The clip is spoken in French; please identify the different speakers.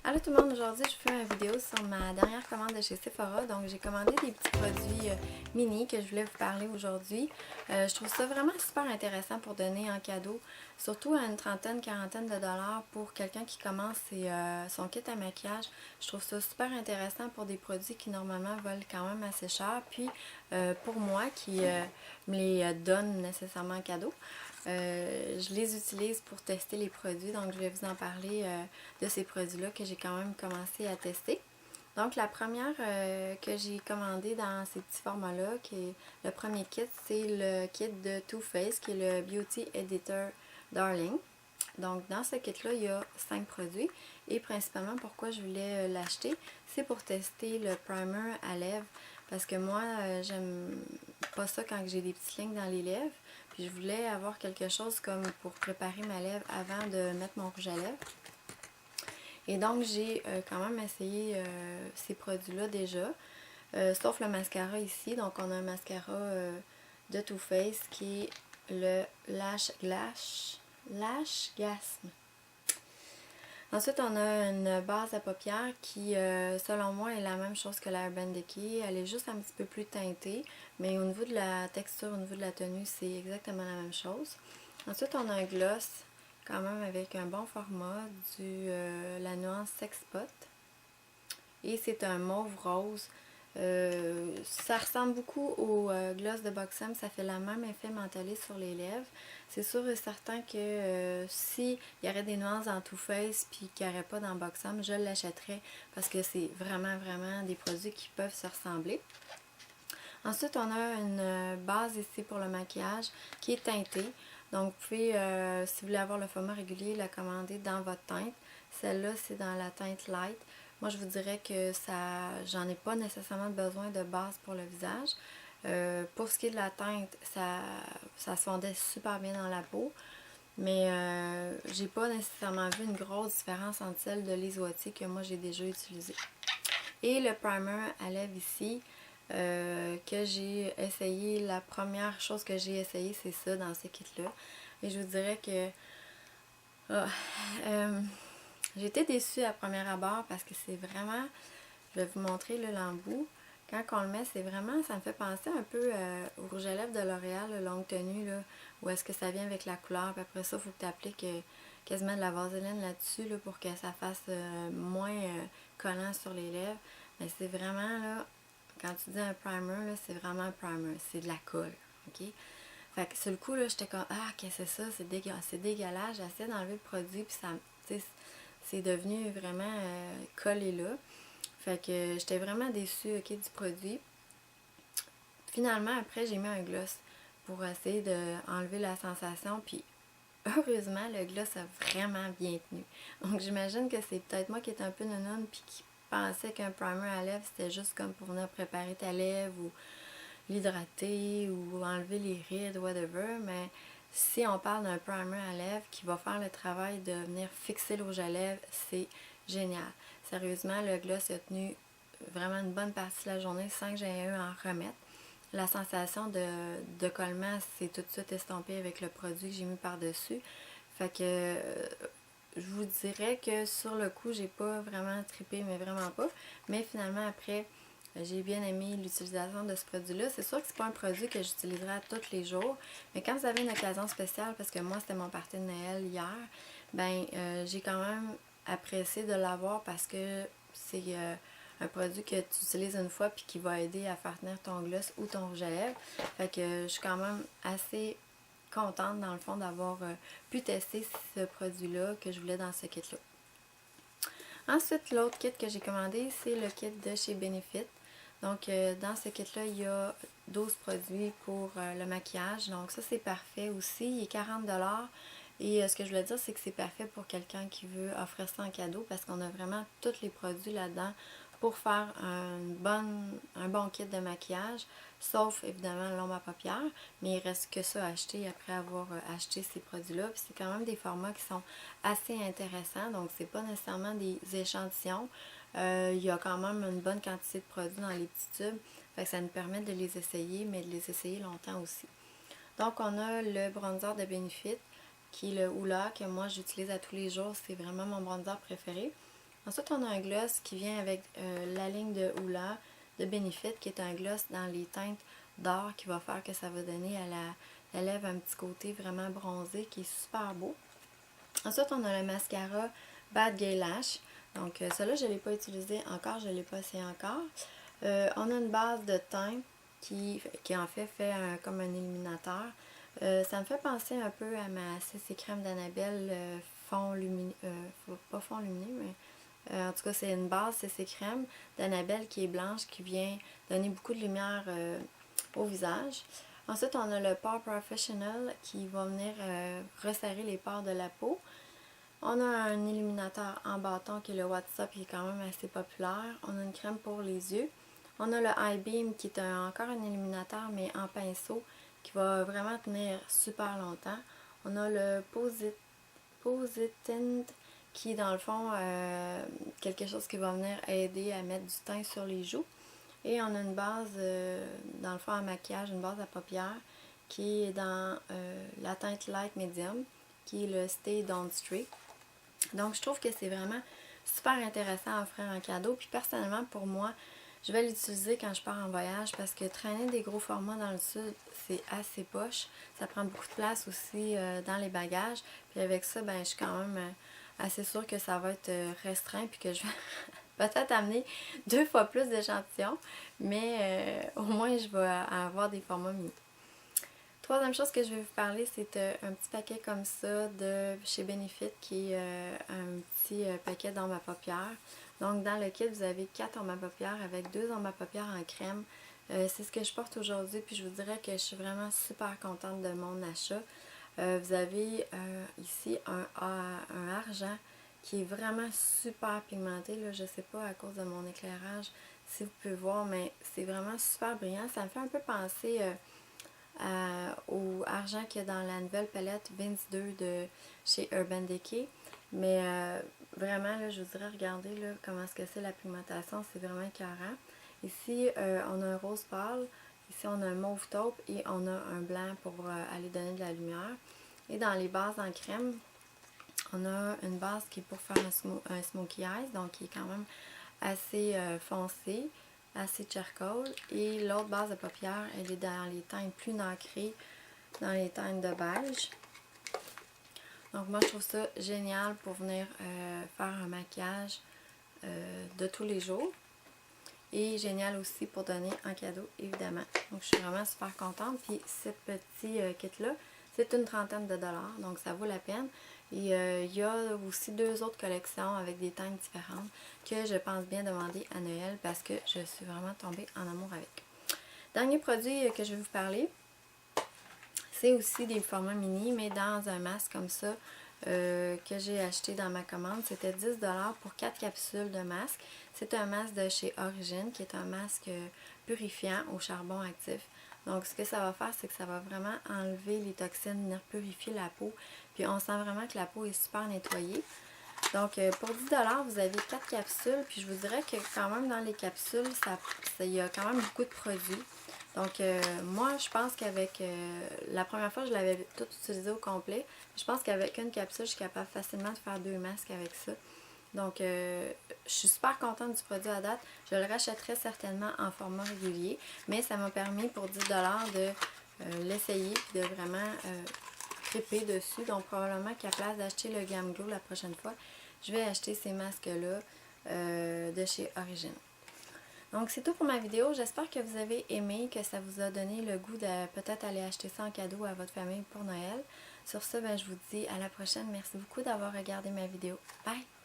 Speaker 1: Allô tout le monde, aujourd'hui je fais une vidéo sur ma dernière commande de chez Sephora. Donc j'ai commandé des petits produits mini que je voulais vous parler aujourd'hui. Je trouve ça vraiment super intéressant pour donner en cadeau, surtout à une trentaine, quarantaine de dollars pour quelqu'un qui commence son kit à maquillage. Je trouve ça super intéressant pour des produits qui normalement valent quand même assez cher. Puis pour moi qui me les donne nécessairement en cadeau. Je les utilise pour tester les produits, donc je vais vous en parler de ces produits-là que j'ai quand même commencé à tester. Donc la première que j'ai commandée dans ces petits formats-là, qui est le premier kit, c'est le kit de Too Faced, qui est le Beauty Editor Darling. Donc dans ce kit-là, il y a 5 produits et principalement pourquoi je voulais l'acheter, c'est pour tester le primer à lèvres parce que moi, j'aime pas ça quand j'ai des petites lignes dans les lèvres. Puis je voulais avoir quelque chose comme pour préparer ma lèvre avant de mettre mon rouge à lèvres. Et donc j'ai quand même essayé ces produits-là déjà, sauf le mascara ici. Donc on a un mascara de Too Faced qui est le Lash Gasm. Ensuite, on a une base à paupières qui, selon moi, est la même chose que la Urban Decay. Elle est juste un petit peu plus teintée, mais au niveau de la texture, au niveau de la tenue, c'est exactement la même chose. Ensuite, on a un gloss, quand même avec un bon format, la nuance Sex Spot. Et c'est un mauve rose. Ça ressemble beaucoup au gloss de Buxom, ça fait le même effet mentholé sur les lèvres. C'est sûr et certain que si il y aurait des nuances dans Too Faced puis qu'il n'y aurait pas dans Buxom, je l'achèterais parce que c'est vraiment des produits qui peuvent se ressembler. Ensuite, on a une base ici pour le maquillage qui est teintée. Donc, vous pouvez, si vous voulez avoir le format régulier, la commander dans votre teinte. Celle-là, c'est dans la teinte light. Moi, je vous dirais que j'en ai pas nécessairement besoin de base pour le visage. Pour ce qui est de la teinte, ça se fondait super bien dans la peau. Mais j'ai pas nécessairement vu une grosse différence entre celle de Lise Wattier que moi j'ai déjà utilisée. Et le primer à lèvres ici, que j'ai essayé, la première chose que j'ai essayé, c'est ça dans ce kit-là. Et je vous dirais que j'ai été déçue à premier abord parce que c'est vraiment, je vais vous montrer l'embout. Quand on le met, c'est vraiment, ça me fait penser un peu au rouge à lèvres de L'Oréal, le longue tenue, là, où est-ce que ça vient avec la couleur. Puis après ça, il faut que tu appliques quasiment de la vaseline là-dessus là, pour que ça fasse moins collant sur les lèvres. Mais c'est vraiment, là, quand tu dis un primer, c'est vraiment un primer. C'est de la colle, ok? Fait que sur le coup, là, j'étais comme, ah, qu'est-ce que c'est ça? C'est dégueulasse. J'essaie d'enlever le produit, puis ça, c'est devenu vraiment collé là. Fait que j'étais vraiment déçue, ok, du produit. Finalement, après, j'ai mis un gloss pour essayer d'enlever la sensation, puis heureusement, le gloss a vraiment bien tenu. Donc, j'imagine que c'est peut-être moi qui est un peu nonone, puis qui pensais qu'un primer à lèvres, c'était juste comme pour venir préparer ta lèvre, ou l'hydrater, ou enlever les rides, whatever, mais si on parle d'un primer à lèvres qui va faire le travail de venir fixer le rouge à lèvres, c'est génial. Sérieusement, le gloss a tenu vraiment une bonne partie de la journée sans que j'aie eu à en remettre. La sensation de collement s'est tout de suite estompée avec le produit que j'ai mis par-dessus. Fait que je vous dirais que sur le coup, j'ai pas vraiment trippé, mais vraiment pas. Mais finalement, après, j'ai bien aimé l'utilisation de ce produit-là. C'est sûr que c'est pas un produit que j'utiliserai tous les jours, mais quand vous avez une occasion spéciale, parce que moi, c'était mon party de Noël hier, ben j'ai quand même apprécié de l'avoir parce que c'est un produit que tu utilises une fois puis qui va aider à faire tenir ton gloss ou ton rouge à lèvres. Fait que je suis quand même assez contente dans le fond d'avoir pu tester ce produit-là que je voulais dans ce kit-là. Ensuite, l'autre kit que j'ai commandé, c'est le kit de chez Benefit. Donc, dans ce kit-là, il y a 12 produits pour le maquillage. Donc, ça, c'est parfait aussi. Il est 40$. Et ce que je voulais dire, c'est que c'est parfait pour quelqu'un qui veut offrir ça en cadeau parce qu'on a vraiment tous les produits là-dedans pour faire un bon kit de maquillage, sauf évidemment l'ombre à paupières, mais il reste que ça à acheter après avoir acheté ces produits-là. Puis c'est quand même des formats qui sont assez intéressants, donc c'est pas nécessairement des échantillons. Il y a quand même une bonne quantité de produits dans les petits tubes, fait que ça nous permet de les essayer, mais de les essayer longtemps aussi. Donc on a le bronzer de Benefit, qui est le Hoola, que moi j'utilise à tous les jours, c'est vraiment mon bronzer préféré. Ensuite, on a un gloss qui vient avec la ligne de Hoola de Benefit, qui est un gloss dans les teintes d'or qui va faire que ça va donner à la lèvre un petit côté vraiment bronzé qui est super beau. Ensuite, on a le mascara Bad Gay Lash. Donc, celui-là, je ne l'ai pas utilisé encore, je ne l'ai pas essayé encore. On a une base de teint qui en fait comme un illuminateur. Ça me fait penser un peu à ma CC crème d'Annabelle fond lumineux, pas fond lumineux, mais en tout cas, c'est une base CC crème d'Annabelle qui est blanche, qui vient donner beaucoup de lumière au visage. Ensuite, on a le Pore Professional qui va venir resserrer les pores de la peau. On a un illuminateur en bâton qui est le WhatsApp qui est quand même assez populaire. On a une crème pour les yeux. On a le Eye Beam qui est encore un illuminateur mais en pinceau qui va vraiment tenir super longtemps. On a le Positint qui est dans le fond quelque chose qui va venir aider à mettre du teint sur les joues. Et on a une base, dans le fond à maquillage, une base à paupières qui est dans la teinte Light Medium, qui est le Stay Down Streak. Donc je trouve que c'est vraiment super intéressant à offrir en cadeau. Puis personnellement pour moi, je vais l'utiliser quand je pars en voyage parce que traîner des gros formats dans le sud, c'est assez poche. Ça prend beaucoup de place aussi dans les bagages. Puis avec ça, ben, je suis quand même assez sûre que ça va être restreint puis que je vais peut-être amener 2 fois plus d'échantillons. Mais au moins, je vais avoir des formats mini. Troisième chose que je vais vous parler, c'est un petit paquet comme ça de chez Benefit qui est un petit paquet d'encre à paupières. Donc dans le kit, vous avez 4 encres à paupières avec 2 encres à paupières en crème. C'est ce que je porte aujourd'hui, puis je vous dirais que je suis vraiment super contente de mon achat. Vous avez ici un argent qui est vraiment super pigmenté. Là, je ne sais pas à cause de mon éclairage si vous pouvez voir, mais c'est vraiment super brillant. Ça me fait un peu penser au argent qu'il y a dans la nouvelle palette Vince 2 de chez Urban Decay. Mais vraiment, là, je vous dirais, regardez là, comment est-ce que c'est la pigmentation, c'est vraiment écœurant. Ici, on a un rose pâle, ici on a un mauve taupe et on a un blanc pour aller donner de la lumière. Et dans les bases en crème, on a une base qui est pour faire un smoky eyes, donc qui est quand même assez foncé, assez charcoal. Et l'autre base de paupières, elle est dans les teintes plus nacrées, dans les teintes de beige. Donc moi je trouve ça génial pour venir faire un maquillage de tous les jours. Et génial aussi pour donner en cadeau, évidemment. Donc je suis vraiment super contente. Puis ce petit kit-là, c'est une trentaine de dollars, donc ça vaut la peine. Et il y a aussi 2 autres collections avec des teintes différentes que je pense bien demander à Noël parce que je suis vraiment tombée en amour avec. Dernier produit que je vais vous parler, c'est aussi des formats mini, mais dans un masque comme ça que j'ai acheté dans ma commande. C'était 10$ pour 4 capsules de masque. C'est un masque de chez Origin qui est un masque purifiant au charbon actif. Donc ce que ça va faire, c'est que ça va vraiment enlever les toxines, venir purifier la peau. Puis on sent vraiment que la peau est super nettoyée. Donc pour 10$, vous avez 4 capsules. Puis je vous dirais que quand même dans les capsules, il y a quand même beaucoup de produits. Donc moi je pense qu'avec la première fois je l'avais tout utilisé au complet. Je pense qu'avec une capsule je suis capable facilement de faire 2 masques avec ça. Donc je suis super contente du produit à date. Je le rachèterai certainement en format régulier. Mais ça m'a permis pour 10$ de l'essayer et de vraiment triper dessus. Donc probablement qu'à place d'acheter le Glam Glow la prochaine fois, je vais acheter ces masques-là de chez Origin. Donc c'est tout pour ma vidéo. J'espère que vous avez aimé, que ça vous a donné le goût de peut-être aller acheter ça en cadeau à votre famille pour Noël. Sur ce, ben, je vous dis à la prochaine. Merci beaucoup d'avoir regardé ma vidéo. Bye!